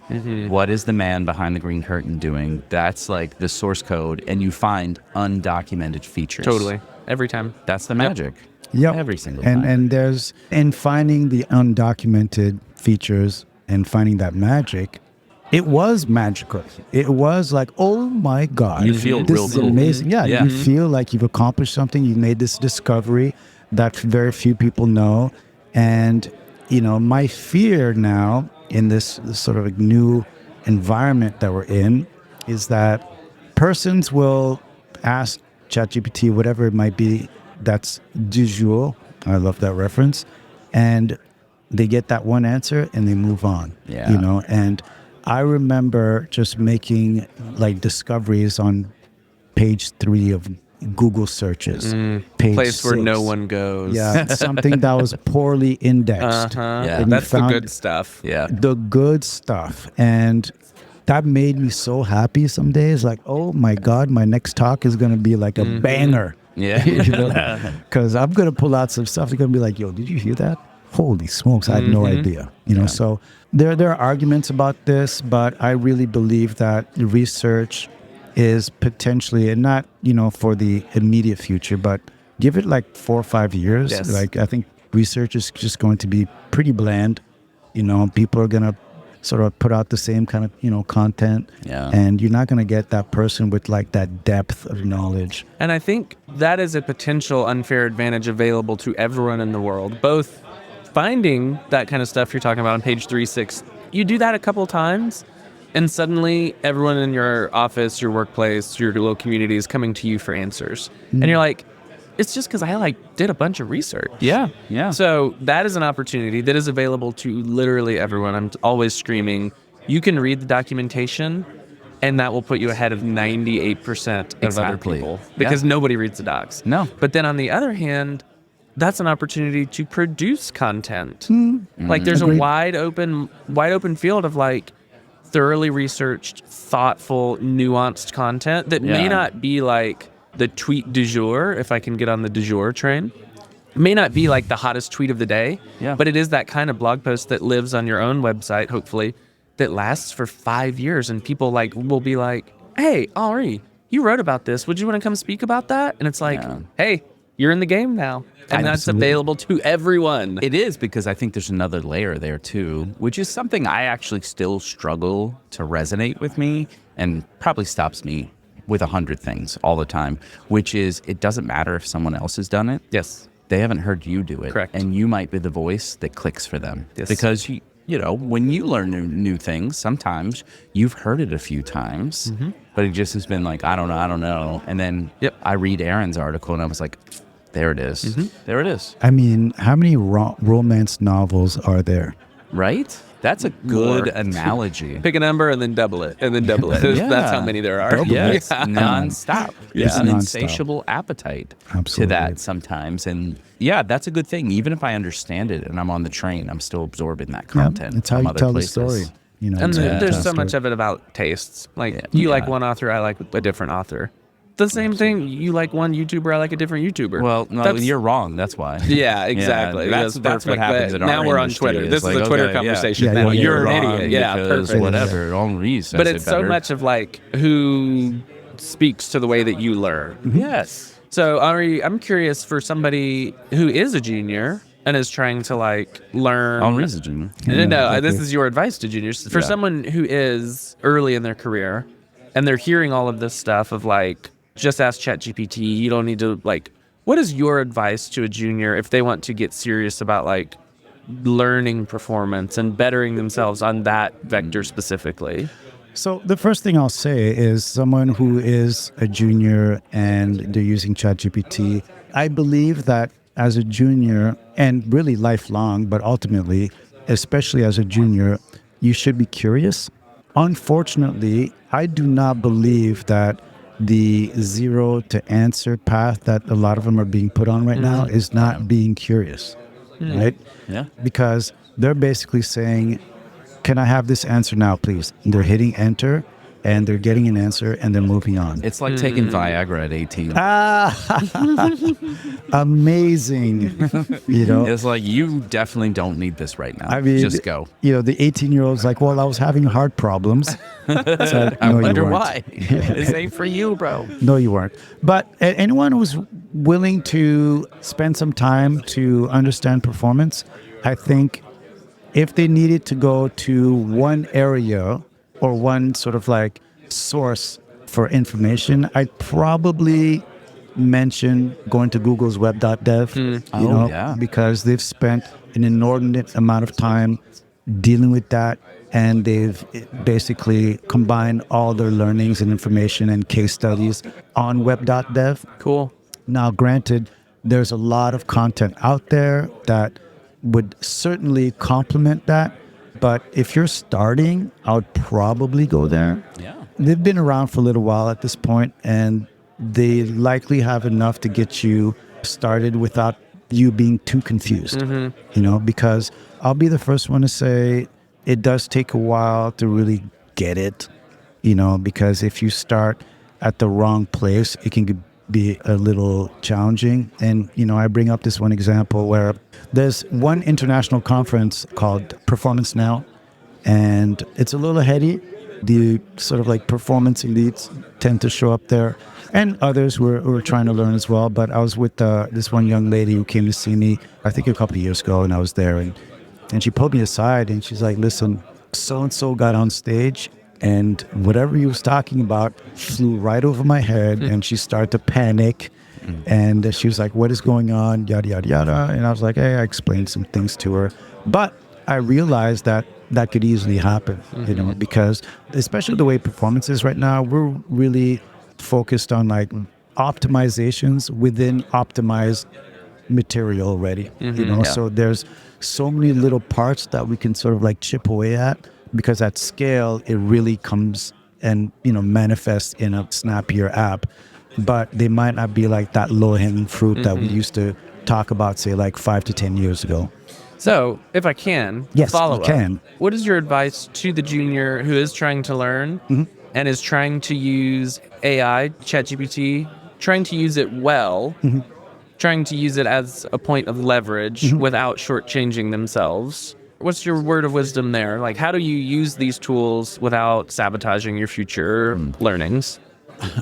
What is the man behind the green curtain doing? That's like the source code, and you find undocumented features. Totally. Every time. That's the magic. Yep. Every single time. And there's, in finding the undocumented features and finding that magic, it was magical. It was like, oh my God. You feel this real is cool. amazing. Yeah, Yeah. you feel like you've accomplished something. You made this discovery that very few people know. And, you know, my fear now in this sort of new environment that we're in is that persons will ask ChatGPT, whatever it might be, that's du jour. I love that reference. And they get that one answer and they move on. Yeah. You know, and I remember just making like discoveries on page 3 of Google searches. Page Place where 6. no one goes. Yeah, something that was poorly indexed. Uh-huh. Yeah. And you That's the found good stuff. Yeah. the good stuff. And that made me so happy some days. Like, oh my God, my next talk is going to be like a banger. Yeah. Because I'm going to pull out some stuff. They're going to be like, yo, did you hear that? Holy smokes, I had no idea. You know, so there are arguments about this, but I really believe that research is potentially, and not, you know, for the immediate future, but give it like 4 or 5 years. Yes. Like, I think research is just going to be pretty bland. You know, people are going to sort of put out the same kind of, you know, content. Yeah. And you're not going to get that person with like that depth of knowledge. And I think that is a potential unfair advantage available to everyone in the world, both finding that kind of stuff you're talking about on page 3-6. You do that a couple times, and suddenly everyone in your office, your workplace, your little community is coming to you for answers. And you're like, it's just because I like did a bunch of research. Yeah. Yeah. So that is an opportunity that is available to literally everyone. I'm always screaming, you can read the documentation, and that will put you ahead of 98% of other Exactly. people, because nobody reads the docs. No. But then on the other hand, that's an opportunity to produce content. Like there's Agreed. a wide open field of like thoroughly researched, thoughtful, nuanced content that may Yeah. not be like the tweet du jour, if I can get on the du jour train. It may not be like the hottest tweet of the day, Yeah. but it is that kind of blog post that lives on your own website, hopefully, that lasts for 5 years, and people like will be like, hey, Henri, you wrote about this. Would you want to come speak about that? And it's like, Yeah. hey, you're in the game now. And that's Absolutely. available to everyone. It is, because I think there's another layer there too, which is something I actually still struggle to resonate with me, and probably stops me with 100 things all the time, which is it doesn't matter if someone else has done it. Yes. they haven't heard you do it. Correct. And you might be the voice that clicks for them. Yes. Because, you know, when you learn new things, sometimes you've heard it a few times, but it just has been like, I don't know. And then I read Aaron's article and I was like, there it is. There it is. I mean, how many romance novels are there? Right? That's a good analogy. Pick a number and then double it, and then double it. Yeah. That's how many there are. Yeah, it's nonstop. There's an nonstop. insatiable appetite to Absolutely. that sometimes. And yeah, that's a good thing. Even if I understand it and I'm on the train, I'm still absorbing that content. It's how from you other tell places. the story. You know, And it's how you there's tell so the much story. of it about tastes. Like, Yeah. you like Yeah. one author, I like a different author. The same thing. You like one YouTuber, I like a different YouTuber. Well, no, That's- you're wrong. That's why. Yeah, exactly. that's what happens in our Now we're on industry. Twitter. It's This is like, a Twitter okay, conversation. Yeah, now. yeah, You're yeah, an wrong idiot. Yeah, because perfect. whatever. Henri says But it it's so better. much of like who speaks to the way that you learn. Yes. So, Henri, I'm curious for somebody who is a junior and is trying to like learn. Henri's a junior. No, exactly. this is your advice to juniors. For someone who is early in their career and they're hearing all of this stuff of like, just ask ChatGPT, you don't need to like, what is your advice to a junior if they want to get serious about like learning performance and bettering themselves on that vector specifically? So the first thing I'll say is someone who is a junior and they're using ChatGPT, I believe that as a junior and really lifelong, but ultimately, especially as a junior, you should be curious. Unfortunately, I do not believe that the zero to answer path that a lot of them are being put on right now is not being curious, right? Yeah. Because they're basically saying, can I have this answer now, please? And they're hitting enter and they're getting an answer and they're moving on. It's like taking Viagra at 18. Amazing. You know, It's like, you definitely don't need this right now. I mean, just go. You know, the 18-year-old's like, well, I was having heart problems. So, I no, you wonder weren't. why. This ain't for you, bro. No, you weren't. But anyone who's willing to spend some time to understand performance, I think if they needed to go to one area or one sort of like source for information, I'd probably mention going to Google's web.dev, because they've spent an inordinate amount of time dealing with that, and they've basically combined all their learnings and information and case studies on web.dev. Cool. Now, granted, there's a lot of content out there that would certainly complement that. But if you're starting, I would probably go there. Yeah. They've been around for a little while at this point, and they likely have enough to get you started without you being too confused. You know, because I'll be the first one to say it does take a while to really get it, you know, because if you start at the wrong place, it can be a little challenging. And, you know, I bring up this one example where there's one international conference called Performance Now, and it's a little heady. The sort of like performance elites tend to show up there, and others who are trying to learn as well. But I was with this one young lady who came to see me, I think a couple of years ago, and I was there, and she pulled me aside and she's like, listen, so-and-so got on stage and whatever he was talking about flew right over my head, and she started to panic. And she was like, what is going on? Yada, yada, yada. And I was like, hey, I explained some things to her. But I realized that that could easily happen, you know, because especially the way performance is right now, we're really focused on like optimizations within optimized material already, you know. So there's so many little parts that we can sort of like chip away at, because at scale, it really comes and, you know, manifests in a snappier app. But they might not be like that low-hanging fruit that we used to talk about, say, like 5 to 10 years ago. So, if I can, Yes, follow you up. can. What is your advice to the junior who is trying to learn and is trying to use AI, ChatGPT, trying to use it well, trying to use it as a point of leverage without shortchanging themselves? What's your word of wisdom there? Like, how do you use these tools without sabotaging your future learnings?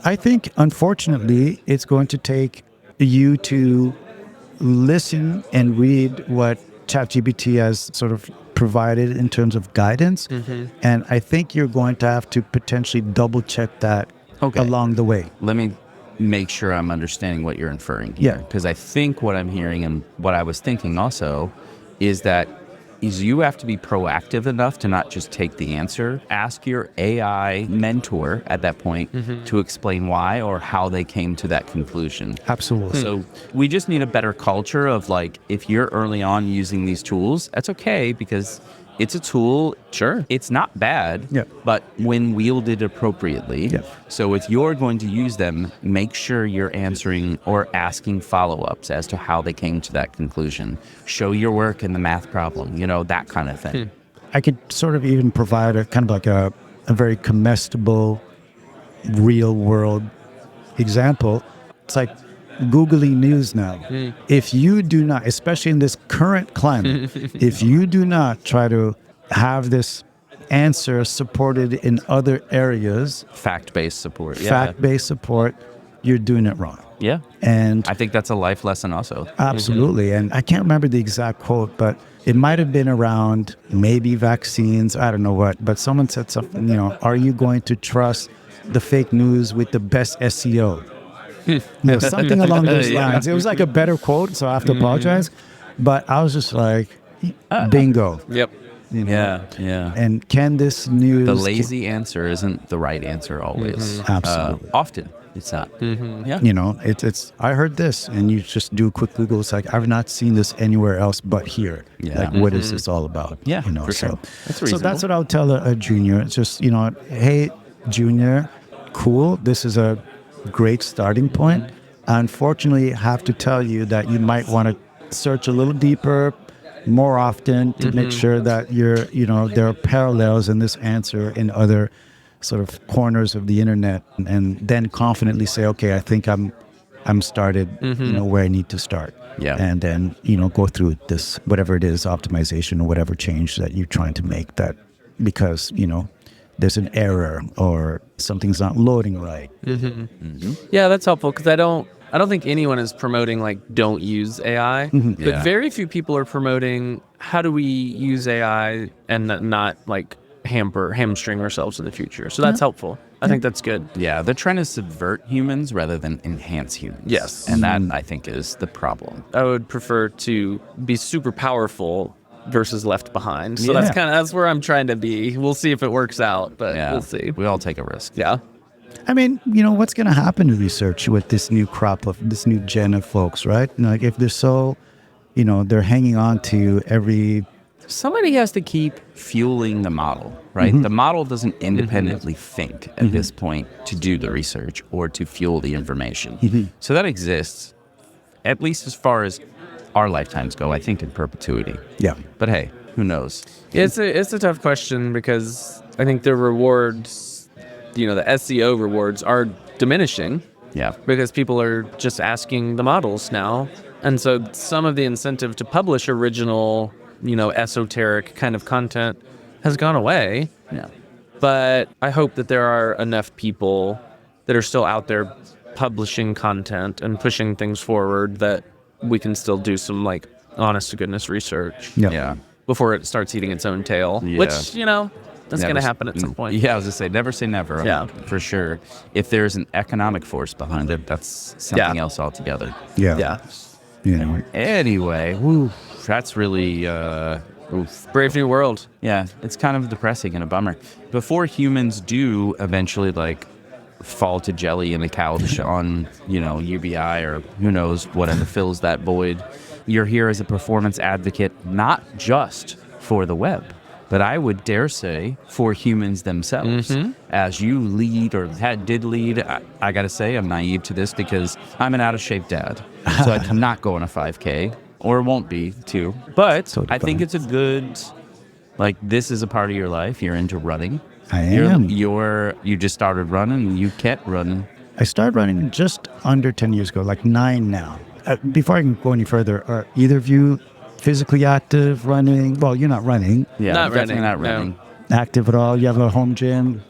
I think, unfortunately, it's going to take you to listen and read what ChatGPT has sort of provided in terms of guidance. And I think you're going to have to potentially double check that along the way. Let me make sure I'm understanding what you're inferring Yeah. here. Because I think what I'm hearing and what I was thinking also is that you have to be proactive enough to not just take the answer. Ask your AI mentor at that point to explain why or how they came to that conclusion. Absolutely. So we just need a better culture of like, if you're early on using these tools, that's okay because it's a tool. Sure. It's not bad, Yeah. but when wielded appropriately. Yeah. So if you're going to use them, make sure you're answering or asking follow-ups as to how they came to that conclusion. Show your work in the math problem, that kind of thing. I could sort of even provide a kind of like a very comestible, real world example. It's like Googling news now. If you do not, especially in this current climate, if you do not try to have this answer supported in other areas, Fact-based support. Yeah. fact-based support, you're doing it wrong. Yeah. And I think that's a life lesson also. absolutely. And I can't remember the exact quote, but it might have been around maybe vaccines. I don't know what, but someone said something, are you going to trust the fake news with the best SEO? Something along those lines. It was like a better quote, so I have to apologize. But I was just like, bingo. Yep. Yeah. And can this news... The lazy answer isn't the right answer always. Absolutely. Often it's not. Yeah. It's I heard this, and you just do a quick Google. It's like, I've not seen this anywhere else but here. Yeah. Like, what is this all about? Yeah, for so, sure. That's so reasonable. that's what I would tell a junior. It's just, hey, junior, cool. This is a great starting point. Unfortunately, I have to tell you that you might want to search a little deeper, more often, to make sure that there are parallels in this answer in other sort of corners of the internet, and then confidently say, okay, I think I'm started, where I need to start. Yeah. And then, go through this, whatever it is, optimization or whatever change that you're trying to make, that because, there's an error or something's not loading right. Yeah, that's helpful because I don't think anyone is promoting like don't use AI, but Yeah. very few people are promoting how do we use AI and not like hamstring ourselves in the future. So that's helpful. I think that's good. Yeah, they're trying to subvert humans rather than enhance humans. Yes. And that, I think, is the problem. I would prefer to be super powerful versus left behind. So Yeah. that's where I'm trying to be. We'll see if it works out, but Yeah. we'll see. We all take a risk. Yeah. I mean, what's going to happen to research with this new crop of this new gen of folks, right? Like if they're so, they're hanging on to every... Somebody has to keep fueling the model, right? The model doesn't independently think at this point to do the research or to fuel the information. So that exists, at least as far as our lifetimes go, I think in perpetuity. Yeah. But hey, who knows? It's a tough question because I think the rewards, the SEO rewards are diminishing. Yeah. Because people are just asking the models now. And so some of the incentive to publish original, esoteric kind of content has gone away. Yeah. But I hope that there are enough people that are still out there publishing content and pushing things forward that we can still do some like honest to goodness research Yeah. before it starts eating its own tail, Yeah. which, that's going to happen at some point. Yeah, I was going to say, never say never. Yeah. For sure. If there's an economic force behind it, that's something else altogether. Yeah. Yeah. Anyway, that's really... Brave New World. Yeah, it's kind of depressing and a bummer. Before humans do eventually fall to jelly in the couch on, UBI or who knows whatever fills that void, you're here as a performance advocate, not just for the web, but I would dare say for humans themselves. As you lead or did lead, I got to say I'm naive to this because I'm an out of shape dad. So I cannot go on a 5K. Or won't be, too. But Totally I think fine. it's a good, this is a part of your life. You're into running. I am. You just started running. You kept running. I started running just under 10 years ago, like 9 now. Before I can go any further, are either of you physically active, running? Well, you're not running. Yeah, Not definitely running, not running. Active at all? You have a home gym?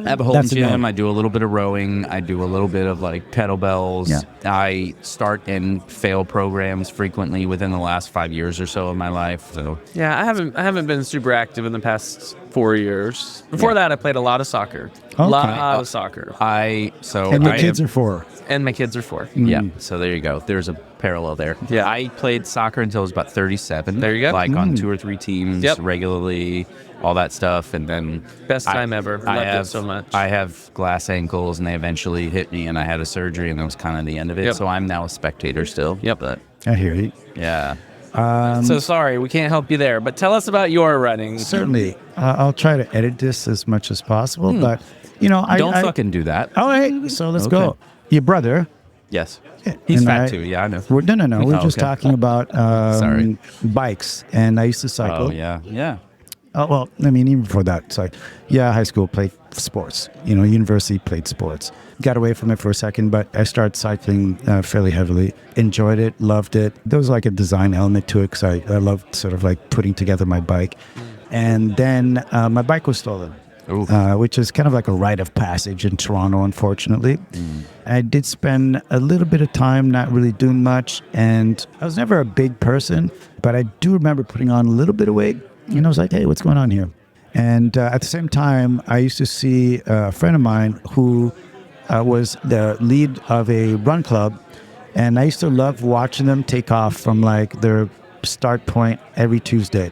I have a home That's a gym. no. I do a little bit of rowing. I do a little bit of kettlebells. Yeah. I start and fail programs frequently within the last 5 years or so of my life. So Yeah, I haven't been super active in the past 4 years. Before that, I played a lot of soccer. A Okay. lot of soccer. And your kids are 4. And my kids are 4. Yeah, so there you go. There's a parallel there. Yeah. I played soccer until I was about 37. There you go. Like on 2 or 3 teams Yep. regularly, all that stuff. And then Best time ever. Loved it so much. I have glass ankles, and they eventually hit me, and I had a surgery, and that was kind of the end of it. Yep. So I'm now a spectator still. Yep. But I hear you. yeah. So sorry, we can't help you there. But tell us about your running. Certainly. I'll try to edit this as much as possible, but, you know, Don't fucking do that. All right, so let's Okay. go. Your brother. Yes. He's and fat too. Yeah, I know. No. We're just okay. talking about Sorry. bikes, and I used to cycle. Oh, yeah. Yeah. Oh, well, I mean, even before that, it's like, yeah, high school played sports. You know, university played sports. Got away from it for a second, but I started cycling fairly heavily. Enjoyed it, loved it. There was like a design element to it because I loved sort of like putting together my bike. And then my bike was stolen, which is kind of like a rite of passage in Toronto, unfortunately. I did spend a little bit of time not really doing much, and I was never a big person, but I do remember putting on a little bit of weight. And I was like, hey, what's going on here? And at the same time, I used to see a friend of mine who was the lead of a run club. And I used to love watching them take off from like their start point every Tuesday.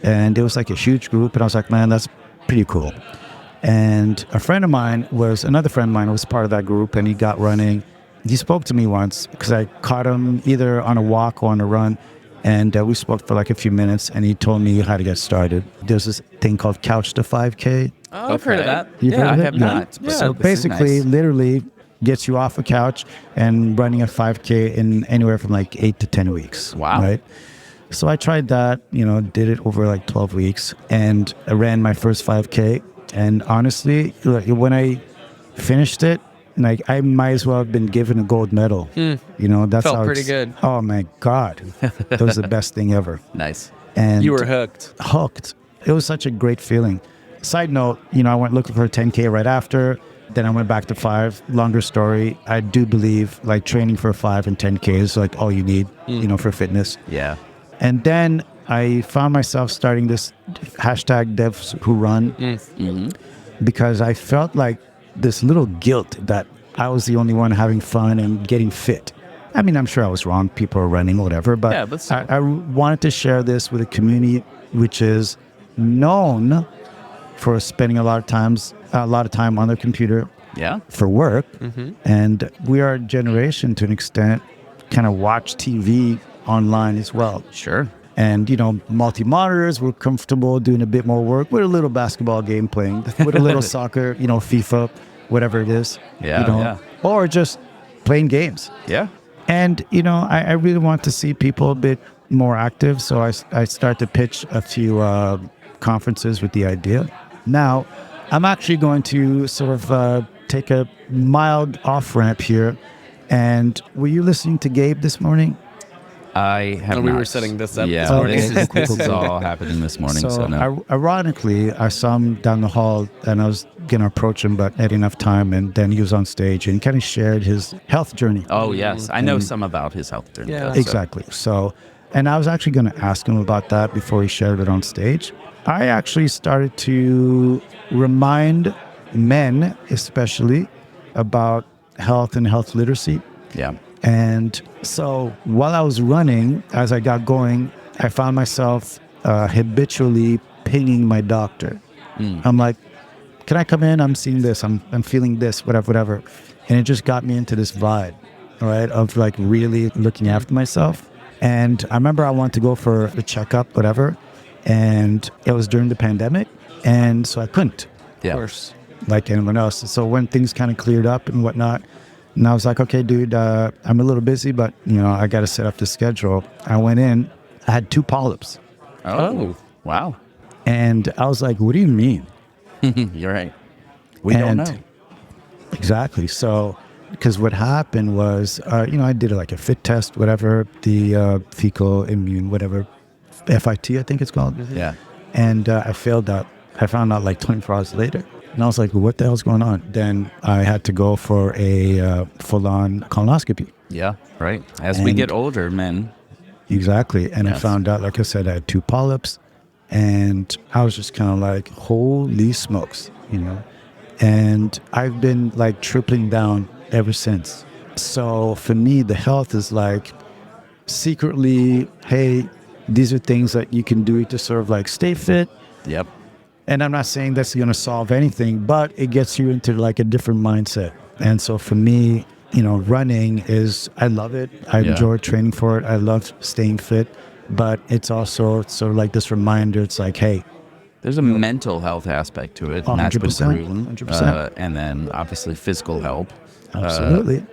And it was like a huge group. And I was like, man, that's pretty cool. And another friend of mine was part of that group, and he got running. He spoke to me once because I caught him either on a walk or on a run. And we spoke for like a few minutes, and he told me how to get started. There's this thing called Couch to 5K. Oh, I've heard of that. You've heard I of it? have not. Yeah. So This is basically, nice. literally gets you off a couch and running a 5K in anywhere from like 8 to 10 weeks. Wow. Right? So I tried that, did it over like 12 weeks, and I ran my first 5K. And honestly, when I finished it, like I might as well have been given a gold medal. That's Felt how pretty it's- good. Oh my God. That was the best thing ever. Nice. And You were hooked. hooked. It was such a great feeling. Side note, I went looking for a 10K right after. Then I went back to 5. Longer story. I do believe like training for 5 and 10K is like all you need, for fitness. Yeah. And then I found myself starting this hashtag devs who run because I felt like this little guilt that I was the only one having fun and getting fit. I mean, I'm sure I was wrong. People are running, whatever. But, Yeah, but still. I wanted to share this with a community which is known for spending a lot of time on their computer Yeah. for work. And we are a generation to an extent kind of watch TV online as well. Sure. And, multi-monitors, we're comfortable doing a bit more work with a little basketball game playing, with a little soccer, FIFA, whatever it is. Yeah. Or just playing games. Yeah. And, I really want to see people a bit more active. So I start to pitch a few conferences with the idea. Now, I'm actually going to sort of take a mild off-ramp here. And were you listening to Gabe this morning? I have We not. were setting this up Yeah, this morning. this is all happening this morning, so no. Ironically, I saw him down the hall, and I was going to approach him, but had enough time. And then he was on stage and kind of shared his health journey. Oh, yes. I know some about his health journey. Yeah. though, so- Exactly. So, and I was actually going to ask him about that before he shared it on stage. I actually started to remind men, especially, about health and health literacy. Yeah. And so while I was running, as I got going, I found myself habitually pinging my doctor. I'm like, can I come in? I'm seeing this. I'm feeling this, whatever. And it just got me into this vibe, right, of like really looking after myself. And I remember I wanted to go for a checkup, whatever. And it was during the pandemic. And so I couldn't, Yeah. Of course. like anyone else. So when things kind of cleared up and whatnot, and I was like, okay, dude, I'm a little busy, but I got to set up the schedule. I went in, I had 2 polyps, Oh. Wow. and I was like, what do you mean? You're right. We don't And- know. Exactly. So, because what happened was, I did like a fit test, whatever, the fecal immune, whatever, FIT, I think it's called. Yeah. And I failed that. I found out like 24 hours later. And I was like, what the hell's going on? Then I had to go for a full-on colonoscopy. Yeah, right. As we And- get older, men. Exactly. And I Yes. found out, like I said, I had 2 polyps, and I was just kind of like, holy smokes, And I've been like tripling down ever since. So for me, the health is like secretly, hey, these are things that you can do to sort of like stay fit. Yep. And I'm not saying that's going to solve anything, but it gets you into like a different mindset. And so for me, running is, I love it. I Yeah. enjoy training for it. I love staying fit, but it's also sort of like this reminder. It's like, hey, There's a mental health aspect to it, and that's been 100%, proven. 100%. And then obviously physical help. absolutely.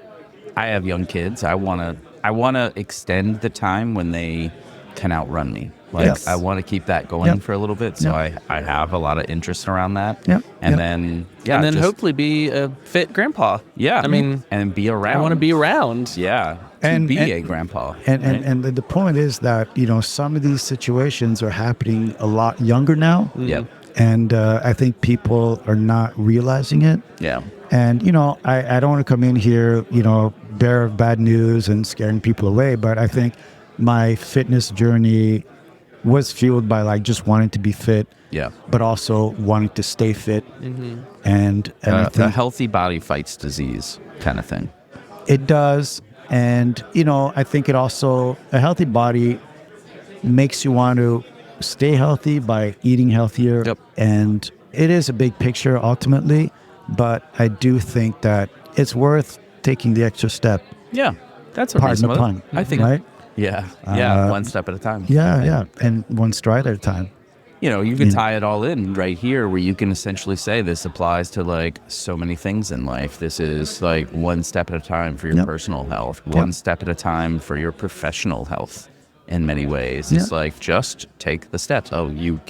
I have young kids. I wanna extend the time when they can outrun me. Like Yes. I want to keep that going Yep. for a little bit. So Yep. I have a lot of interest around that. Yep. And Yep. then and then just- hopefully be a fit grandpa. yeah. I mean, and be around. I want to be around. Yeah. To And- be and- a grandpa. And, right? and the point is that, some of these situations are happening a lot younger now. Yep. And I think people are not realizing it. Yeah. And, I don't want to come in here, bearer of bad news and scaring people away. But I think my fitness journey was fueled by like just wanting to be fit, Yeah. but also wanting to stay fit. And I A think healthy body fights disease kind of thing. it does. And, I think it also, a healthy body makes you want to stay healthy by eating healthier. Yep. And it is a big picture ultimately, but I do think that it's worth taking the extra step. Yeah. That's a Pardon the reasonable. pun. I think. Right? Yeah. Yeah. Uh, One step at a time. Yeah, Right. yeah. And one stride at a time. You can tie it all in right here where you can essentially say this applies to like so many things in life. This is like one step at a time for your Yep. personal health, Yep. one step at a time for your professional health in many ways. It's Yeah. like just take the steps. Oh, you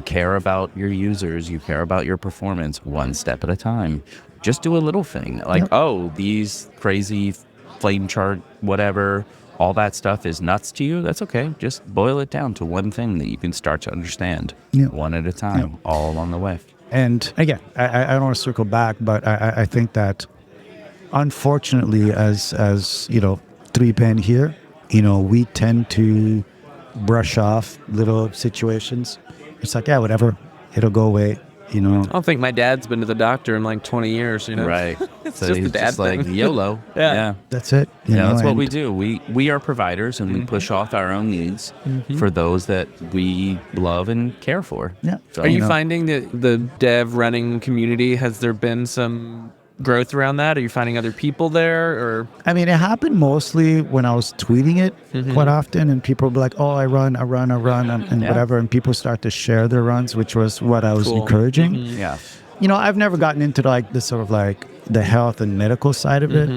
care about your users, you care about your performance one step at a time. Just do a little thing. Like, Yep. oh, these crazy flame chart, whatever, all that stuff is nuts to you. That's okay. Just boil it down to one thing that you can start to understand Yeah. one at a time, all along the way. And again, I don't want to circle back, but I think that unfortunately, as 3-pen here, we tend to brush off little situations. It's like, yeah, whatever, it'll go away. I don't think my dad's been to the doctor in like 20 years. Right. It's So just he's a dad just like thing. YOLO. Yeah. Yeah. That's it. Yeah, that's what and- we do. We are providers and we push off our own needs for those that we love and care for. Yeah. So, Are you finding that the dev running community, has there been some growth around that? Are you finding other people there or? I mean, it happened mostly when I was tweeting it quite often, and people would be like, "Oh, I run," and Yeah. whatever, and people start to share their runs, which was what I was Cool. encouraging. Yeah. I've never gotten into like the sort of like the health and medical side of it.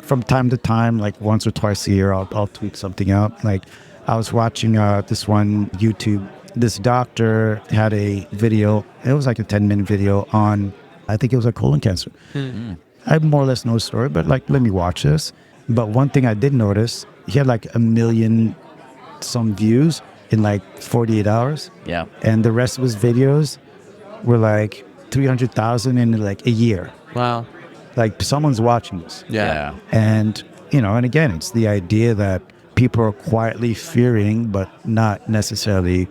From time to time, like once or twice a year, I'll tweet something out. Like I was watching this one YouTube. This doctor had a video. It was like a 10-minute video on, I think it was like colon cancer. I more or less know the story, but like, let me watch this. But one thing I did notice, he had like 1 million some views in like 48 hours. Yeah. And the rest of his videos were like 300,000 in like a year. Wow. Like someone's watching this. Yeah. And, and again, it's the idea that people are quietly fearing, but not necessarily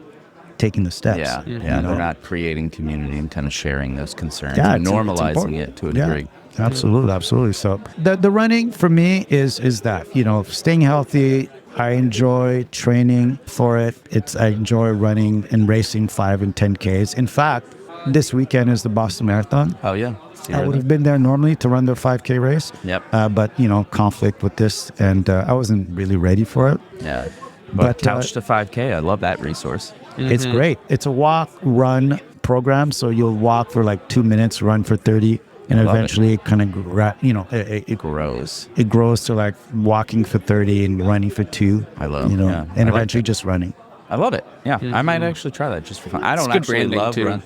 taking the steps. Yeah. you Yeah. know? They're not creating community and kind of sharing those concerns Yeah, and it's normalizing important. it to a Yeah, degree. Absolutely, absolutely. So the running for me is that, staying healthy. I enjoy training for it. I enjoy running and racing 5 and 10Ks. In fact, this weekend is the Boston Marathon. Oh, yeah. I would have been there normally to run the 5K race. Yep. But, conflict with this, and I wasn't really ready for it. Yeah. But, But Couch to 5K, I love that resource. It's great. It's a walk-run program, so you'll walk for like 2 minutes, run for 30, and Love it. eventually it kind of, it Grows. it grows to like walking for 30 and running for 2. I love, and yeah. I like eventually it. just running. I love it. Yeah. I might actually try that just for fun. I don't good actually branding, love too. run.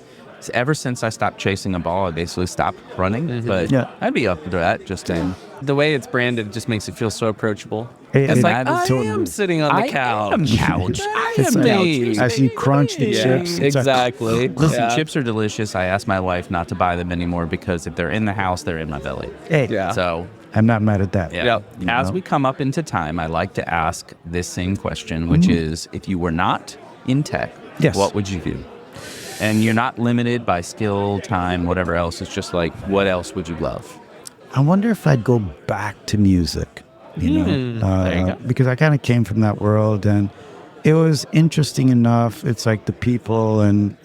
Ever since I stopped chasing a ball, I basically stopped running. But Yeah. I'd be up to that just in. The way it's branded just makes it feel so approachable. It- It's it- like, I totally. am sitting on the couch. I am couch. I It's am like, me. as you crunch the Yeah, chips. it's like- exactly. Listen, Yeah. chips are delicious. I asked my wife not to buy them anymore because if they're in the house, they're in my belly. hey, Yeah. So I'm not mad at that. Yeah. Yep. As we come up into time, I like to ask this same question, which is, if you were not in tech, Yes. what would you do? And you're not limited by skill, time, whatever else. It's just like, what else would you love? I wonder if I'd go back to music, there you go. because I kind of came from that world, and it was interesting enough. It's like the people and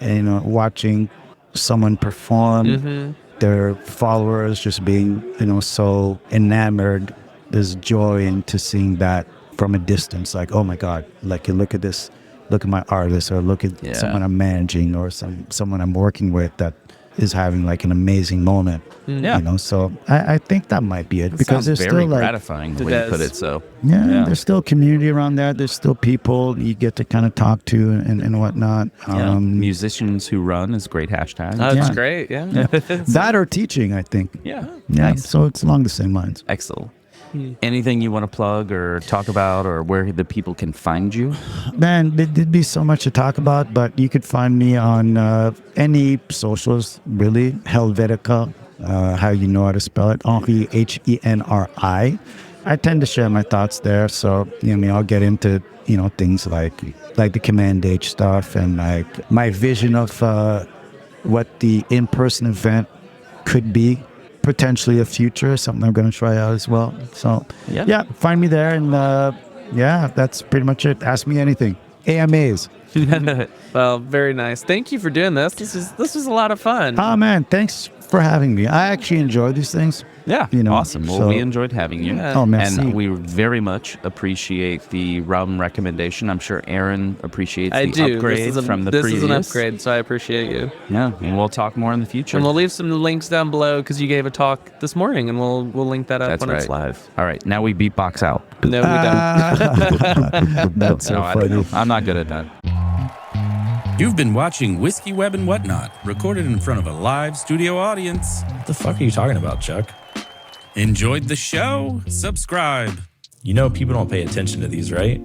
watching someone perform, their followers just being, so enamored. There's joy into seeing that from a distance. Like, oh my God, like you look at this, look at my artist, or look at someone I'm managing, or someone I'm working with that is having like an amazing moment. Yeah. So I think that might be it, because Sounds there's very still like, gratifying the way you put it. So there's still community around that. There's still people you get to kind of talk to and whatnot. Musicians who run is a great hashtag. That's great. Yeah. That or teaching, I think. Yeah. Yeah. Nice. So it's along the same lines. Excellent. Anything you want to plug or talk about, or where the people can find you? Man, there'd be so much to talk about, but you could find me on any socials, really. Helvetica, how you know how to spell it. Henri, Henri. I tend to share my thoughts there. So, I'll get into, things like the Command H stuff, and like my vision of what the in-person event could be. Potentially a future, something I'm going to try out as well. So, find me there. And that's pretty much it. Ask me anything. AMAs. Well, very nice. Thank you for doing this. This was a lot of fun. Oh, man. Thanks for having me. I actually enjoy these things. Yeah. Awesome. Well, we enjoyed having you. Yeah. Oh, merci. And we very much appreciate the rum recommendation. I'm sure Aaron appreciates the upgrade from the previous. This is an upgrade, so I appreciate you. Yeah, and we'll talk more in the future. And we'll leave some links down below, because you gave a talk this morning, and we'll link that up when it's live. All right, now we beatbox out. No, we don't. That's so I don't funny. know. I'm not good at that. You've been watching Whiskey Web and Whatnot, recorded in front of a live studio audience. What the fuck are you talking about, Chuck? Enjoyed the show? Subscribe. You know people don't pay attention to these, right?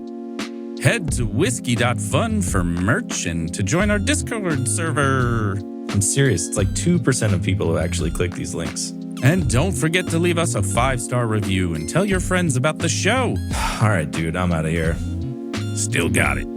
Head to whiskey.fun for merch and to join our Discord server. I'm serious. It's like 2% of people who actually click these links. And don't forget to leave us a 5-star review and tell your friends about the show. All right, dude, I'm out of here. Still got it.